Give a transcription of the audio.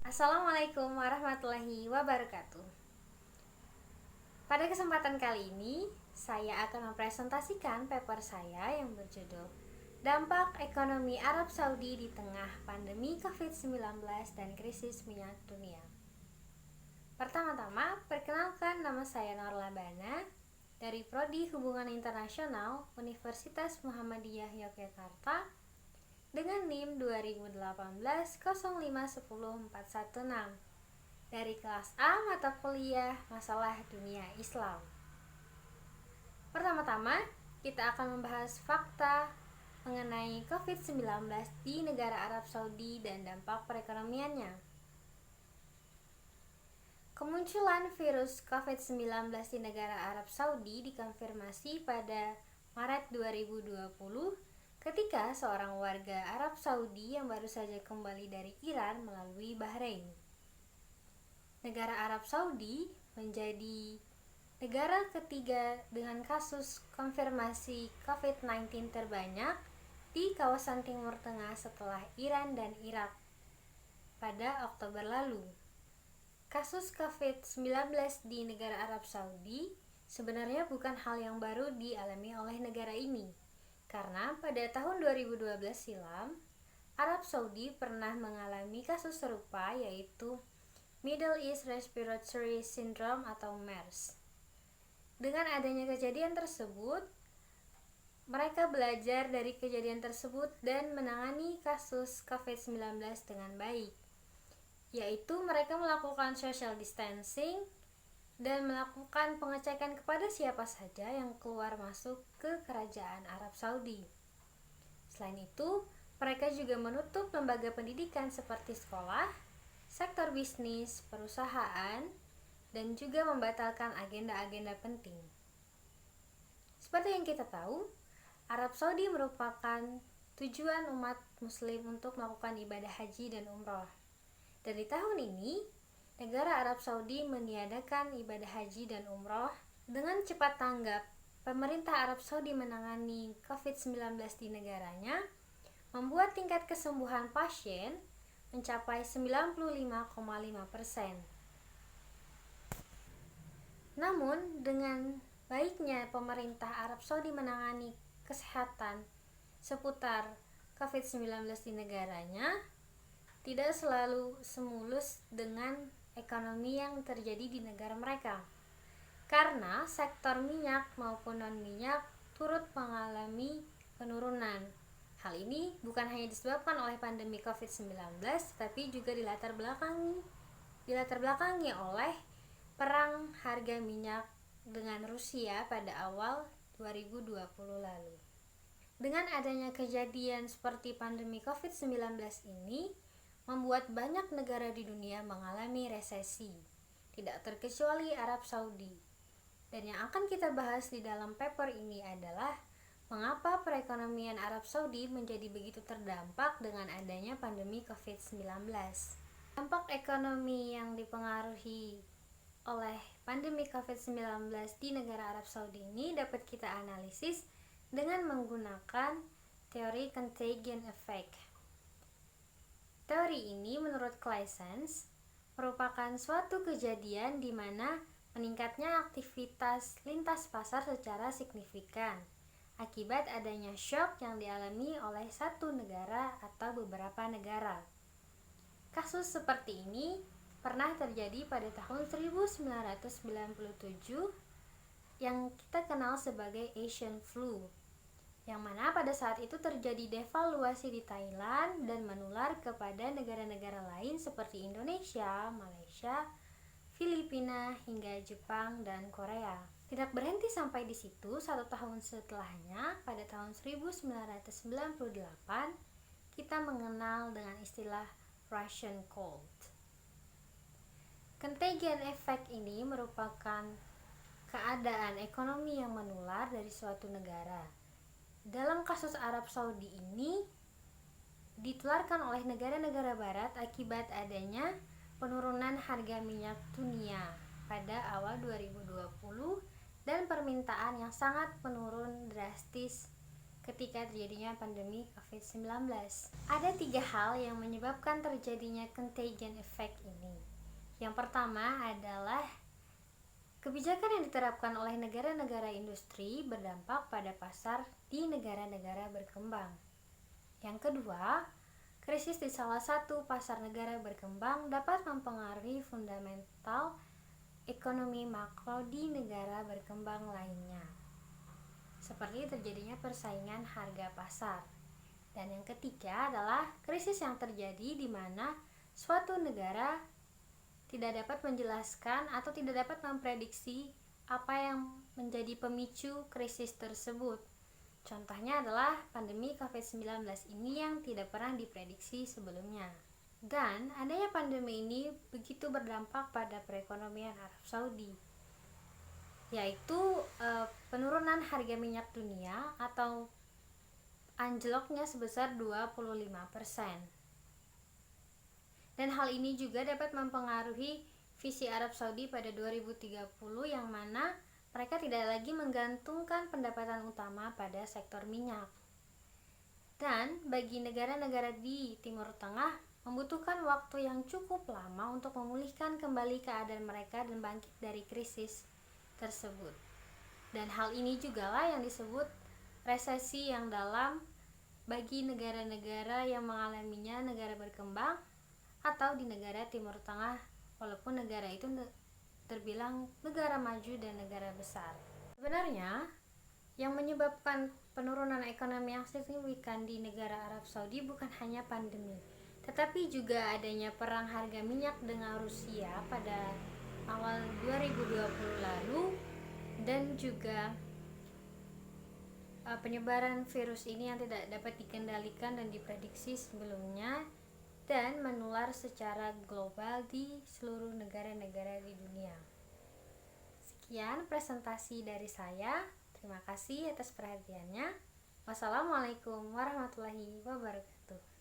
Assalamualaikum warahmatullahi wabarakatuh. Pada kesempatan kali ini, saya akan mempresentasikan paper saya yang berjudul Dampak Ekonomi Arab Saudi di Tengah Pandemi COVID-19 dan Krisis Minyak Dunia. Pertama-tama, perkenalkan, nama saya Norla Bana dari Prodi Hubungan Internasional Universitas Muhammadiyah Yogyakarta dengan NIM 2018 0510 416 dari kelas A mata kuliah Masalah Dunia Islam. Pertama-tama, kita akan membahas fakta mengenai COVID-19 di negara Arab Saudi dan dampak perekonomiannya. Kemunculan virus COVID-19 di negara Arab Saudi dikonfirmasi pada Maret 2020 ketika seorang warga Arab Saudi yang baru saja kembali dari Iran melalui Bahrain. Negara Arab Saudi menjadi negara ketiga dengan kasus konfirmasi COVID-19 terbanyak di kawasan Timur Tengah setelah Iran dan Irak pada Oktober lalu. Kasus COVID-19 di negara Arab Saudi sebenarnya bukan hal yang baru dialami oleh negara ini, karena pada tahun 2012 silam, Arab Saudi pernah mengalami kasus serupa, yaitu Middle East Respiratory Syndrome atau MERS. Dengan adanya kejadian tersebut, mereka belajar dari kejadian tersebut dan menangani kasus COVID-19 dengan baik, yaitu mereka melakukan social distancing dan melakukan pengecekan kepada siapa saja yang keluar masuk ke kerajaan Arab Saudi. Selain itu, mereka juga menutup lembaga pendidikan seperti sekolah, sektor bisnis, perusahaan, dan juga membatalkan agenda-agenda penting. Seperti yang kita tahu, Arab Saudi merupakan tujuan umat muslim untuk melakukan ibadah haji dan umroh. Dan di tahun ini, negara Arab Saudi meniadakan ibadah haji dan umroh. Dengan cepat tanggap, pemerintah Arab Saudi menangani COVID-19 di negaranya, membuat tingkat kesembuhan pasien mencapai 95,5%. Namun, dengan baiknya pemerintah Arab Saudi menangani kesehatan seputar COVID-19 di negaranya, tidak selalu semulus dengan ekonomi yang terjadi di negara mereka, karena sektor minyak maupun non-minyak turut mengalami penurunan. Hal ini bukan hanya disebabkan oleh pandemi COVID-19, tapi juga dilatar belakangi oleh perang harga minyak dengan Rusia pada awal 2020 lalu. Dengan adanya kejadian seperti pandemi COVID-19 ini, membuat banyak negara di dunia mengalami resesi, tidak terkecuali Arab Saudi. Dan yang akan kita bahas di dalam paper ini adalah mengapa perekonomian Arab Saudi menjadi begitu terdampak dengan adanya pandemi COVID-19. Dampak ekonomi yang dipengaruhi oleh pandemi COVID-19 di negara Arab Saudi ini dapat kita analisis dengan menggunakan teori contagion effect. Teori ini menurut Claessens merupakan suatu kejadian di mana meningkatnya aktivitas lintas pasar secara signifikan akibat adanya shock yang dialami oleh satu negara atau beberapa negara. Kasus seperti ini pernah terjadi pada tahun 1997 yang kita kenal sebagai Asian Flu, yang mana pada saat itu terjadi devaluasi di Thailand dan menular kepada negara-negara lain seperti Indonesia, Malaysia, Filipina, hingga Jepang dan Korea. Tidak berhenti sampai di situ, 1 tahun setelahnya, pada tahun 1998, kita mengenal dengan istilah Russian Cold. Contagion effect ini merupakan keadaan ekonomi yang menular dari suatu negara. Dalam kasus Arab Saudi ini ditularkan oleh negara-negara barat akibat adanya penurunan harga minyak dunia pada awal 2020 dan permintaan yang sangat menurun drastis ketika terjadinya pandemi COVID-19. Ada 3 hal yang menyebabkan terjadinya contagion effect ini. Yang pertama adalah kebijakan yang diterapkan oleh negara-negara industri berdampak pada pasar di negara-negara berkembang. Yang kedua, krisis di salah satu pasar negara berkembang dapat mempengaruhi fundamental ekonomi makro di negara berkembang lainnya, seperti terjadinya persaingan harga pasar. Dan yang ketiga adalah krisis yang terjadi di mana suatu negara tidak dapat menjelaskan atau tidak dapat memprediksi apa yang menjadi pemicu krisis tersebut. Contohnya adalah pandemi COVID-19 ini yang tidak pernah diprediksi sebelumnya. Dan adanya pandemi ini begitu berdampak pada perekonomian Arab Saudi, yaitu penurunan harga minyak dunia atau anjloknya sebesar 25%. Dan hal ini juga dapat mempengaruhi visi Arab Saudi pada 2030 yang mana mereka tidak lagi menggantungkan pendapatan utama pada sektor minyak. Dan bagi negara-negara di Timur Tengah membutuhkan waktu yang cukup lama untuk memulihkan kembali keadaan mereka dan bangkit dari krisis tersebut. Dan hal ini juga lah yang disebut resesi yang dalam bagi negara-negara yang mengalaminya, negara berkembang atau di negara Timur Tengah, walaupun negara itu terbilang negara maju dan negara besar. Sebenarnya yang menyebabkan penurunan ekonomi yang signifikan di negara Arab Saudi bukan hanya pandemi, tetapi juga adanya perang harga minyak dengan Rusia pada awal 2020 lalu, dan juga penyebaran virus ini yang tidak dapat dikendalikan dan diprediksi sebelumnya dan menular secara global di seluruh negara-negara di dunia. Sekian presentasi dari saya. Terima kasih atas perhatiannya. Wassalamualaikum warahmatullahi wabarakatuh.